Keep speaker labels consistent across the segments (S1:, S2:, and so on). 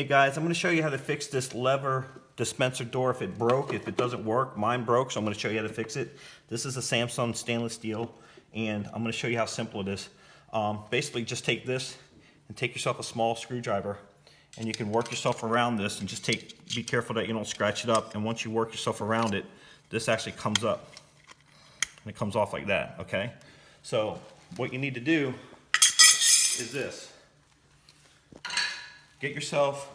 S1: Hey guys, I'm going to show you how to fix this lever dispenser door if it broke, if it doesn't work. Mine broke, so I'm going to show you how to fix it. This is a Samsung stainless steel, and I'm going to show you how simple it is. Basically, just take this and take yourself a small screwdriver, and you can work yourself around this and just be careful that you don't scratch it up. And once you work yourself around it, this actually comes up, and it comes off like that, okay? So what you need to do is this. Get yourself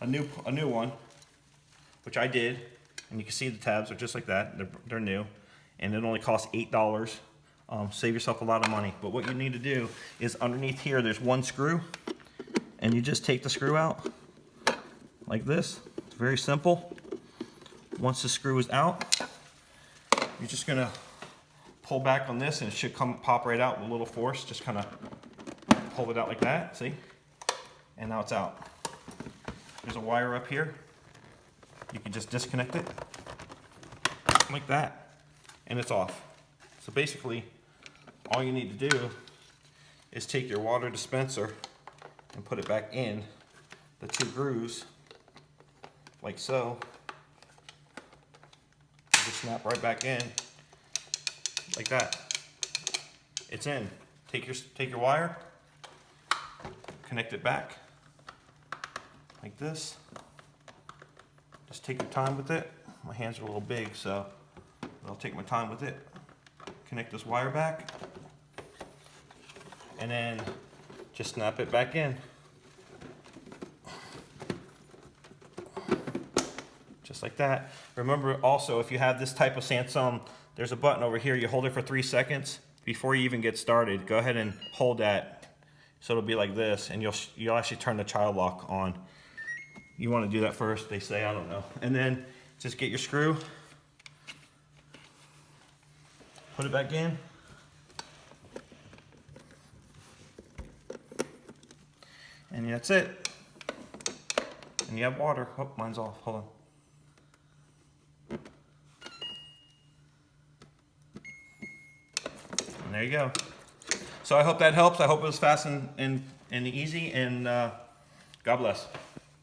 S1: a new one, which I did, and you can see the tabs are just like that. They're new, and it only costs $8. Save yourself a lot of money. But what you need to do is underneath here, there's one screw, and you just take the screw out like this. It's very simple. Once the screw is out, you're just gonna pull back on this, and it should pop right out with a little force. Just kind of pull it out like that. See? And now it's out. There's a wire up here. You can just disconnect it like that, and it's off. So basically, all you need to do is take your water dispenser and put it back in the two grooves, like so. Just snap right back in, like that. It's in. Take your wire, connect it back. Like this. Just take your time with it. My hands are a little big, so I'll take my time with it. Connect this wire back, and then just snap it back in. Just like that. Remember also, if you have this type of Samsung, there's a button over here. You hold it for 3 seconds before you even get started. Go ahead and hold that, so it'll be like this, and you'll actually turn the child lock on. You want to do that first, they say, I don't know. And then just get your screw, put it back in, and that's it. And you have water. Oh, mine's off, hold on. And there you go. So I hope that helps. I hope it was fast and easy, and God bless.